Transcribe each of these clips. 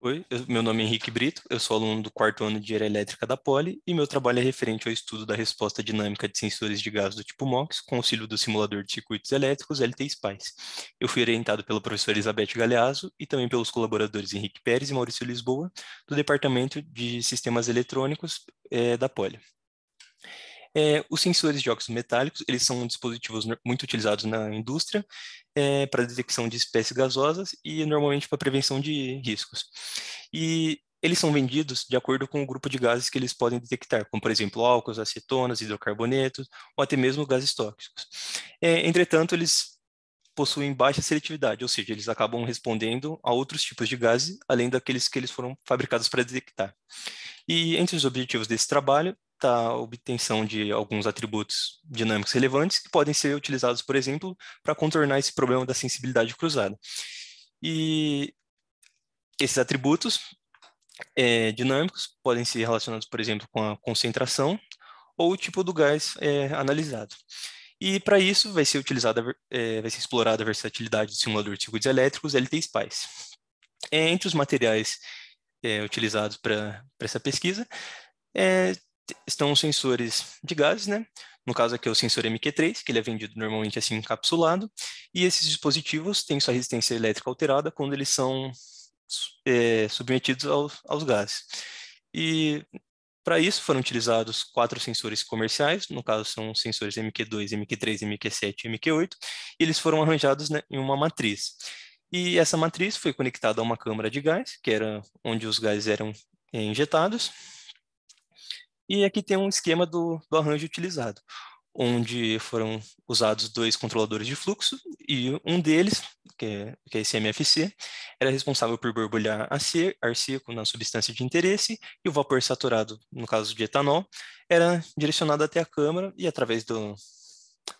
Oi, meu nome é Henrique Brito, eu sou aluno do quarto ano de Engenharia Elétrica da Poli e meu trabalho é referente ao estudo da resposta dinâmica de sensores de gás do tipo MOX com auxílio do simulador de circuitos elétricos LT-SPICE. Eu fui orientado pela professora Elizabeth Galeazzo e também pelos colaboradores Henrique Pérez e Maurício Lisboa, do Departamento de Sistemas Eletrônicos da Poli. Os sensores de óxidos metálicos, eles são dispositivos muito utilizados na indústria para detecção de espécies gasosas e normalmente para prevenção de riscos. E eles são vendidos de acordo com o grupo de gases que eles podem detectar, como, por exemplo, álcools, acetonas, hidrocarbonetos ou até mesmo gases tóxicos. Entretanto, eles possuem baixa seletividade, ou seja, eles acabam respondendo a outros tipos de gases, além daqueles que eles foram fabricados para detectar. E entre os objetivos desse trabalho está a obtenção de alguns atributos dinâmicos relevantes que podem ser utilizados, por exemplo, para contornar esse problema da sensibilidade cruzada. E esses atributos dinâmicos podem ser relacionados, por exemplo, com a concentração ou o tipo do gás analisado. E para isso vai ser vai ser explorada a versatilidade do simulador de circuitos elétricos LT-SPICE. Entre os materiais utilizados para essa pesquisa, é, estão os sensores de gases, né? No caso aqui é o sensor MQ3, que ele é vendido normalmente assim encapsulado, e esses dispositivos têm sua resistência elétrica alterada quando eles são submetidos aos gases. E para isso foram utilizados 4 sensores comerciais, no caso são os sensores MQ2, MQ3, MQ7 e MQ8, e eles foram arranjados, né, em uma matriz. E essa matriz foi conectada a uma câmara de gás, que era onde os gases eram injetados, e aqui tem um esquema do arranjo utilizado, onde foram usados 2 controladores de fluxo, e um deles, que é esse MFC, era responsável por borbulhar ar seco na substância de interesse, e o vapor saturado, no caso de etanol, era direcionado até a câmara, e através do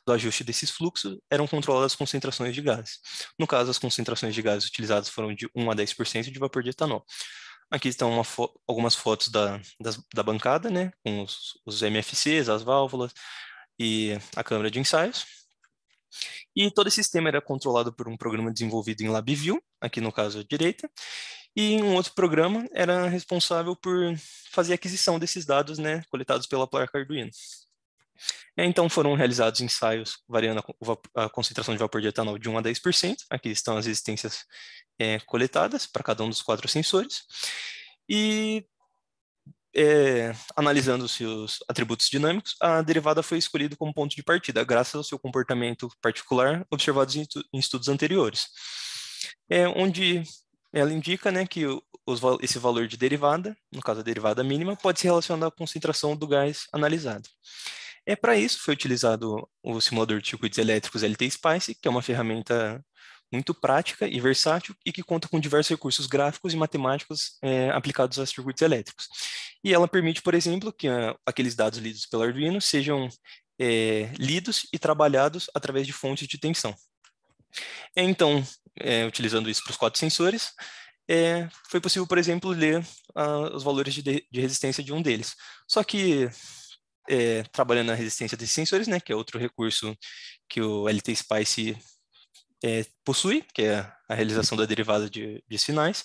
ajuste desses fluxos, eram controladas as concentrações de gases. No caso, as concentrações de gases utilizadas foram de 1 a 10% de vapor de etanol. Aqui estão algumas fotos da bancada, né, com os MFCs, as válvulas e a câmara de ensaios. E todo esse sistema era controlado por um programa desenvolvido em LabVIEW, aqui no caso à direita, e um outro programa era responsável por fazer a aquisição desses dados, né, coletados pela placa Arduino. Então foram realizados ensaios variando a concentração de vapor de etanol de 1 a 10%. Aqui estão as resistências coletadas para cada um dos 4 sensores. E analisando seus atributos dinâmicos, a derivada foi escolhida como ponto de partida, graças ao seu comportamento particular observado em estudos anteriores, onde ela indica, né, que esse valor de derivada, no caso a derivada mínima, pode ser relacionado à concentração do gás analisado. Para isso foi utilizado o simulador de circuitos elétricos LT-SPICE, que é uma ferramenta muito prática e versátil e que conta com diversos recursos gráficos e matemáticos aplicados a circuitos elétricos. E ela permite, por exemplo, que aqueles dados lidos pelo Arduino sejam lidos e trabalhados através de fontes de tensão. Então, utilizando isso para os 4 sensores, foi possível, por exemplo, ler os valores de resistência de um deles. Só que trabalhando na resistência desses sensores, né, que é outro recurso que o LT-SPICE possui, que é a realização da derivada de sinais,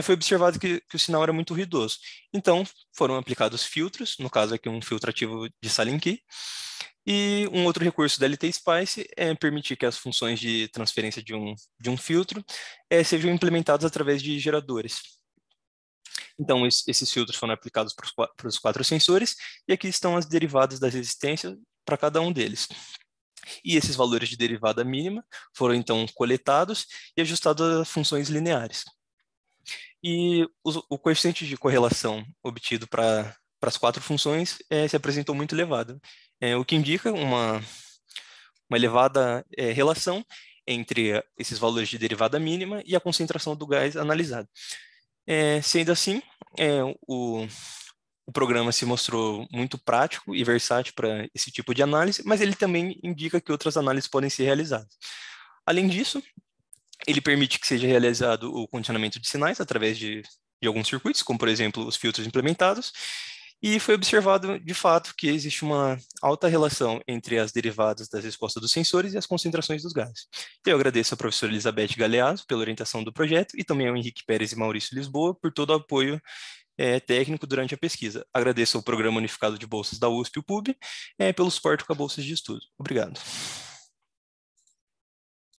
foi observado que o sinal era muito ruidoso. Então, foram aplicados filtros, no caso aqui um filtro ativo de Sallen-Key, e um outro recurso da LT-SPICE é permitir que as funções de transferência de um filtro sejam implementadas através de geradores. Então, esses filtros foram aplicados para os 4 sensores, e aqui estão as derivadas da resistência para cada um deles. E esses valores de derivada mínima foram então coletados e ajustados a funções lineares. E o coeficiente de correlação obtido para as 4 funções se apresentou muito elevado, o que indica uma elevada relação entre esses valores de derivada mínima e a concentração do gás analisado. Sendo assim, o programa se mostrou muito prático e versátil para esse tipo de análise, mas ele também indica que outras análises podem ser realizadas. Além disso, ele permite que seja realizado o condicionamento de sinais através de alguns circuitos, como, por exemplo, os filtros implementados, E foi observado, de fato, que existe uma alta relação entre as derivadas das respostas dos sensores e as concentrações dos gases. Eu agradeço à professora Elizabeth Galeazzo pela orientação do projeto e também ao Henrique Pérez e Maurício Lisboa por todo o apoio técnico durante a pesquisa. Agradeço ao Programa Unificado de Bolsas da USP e o PUB pelo suporte com a bolsas de estudo. Obrigado.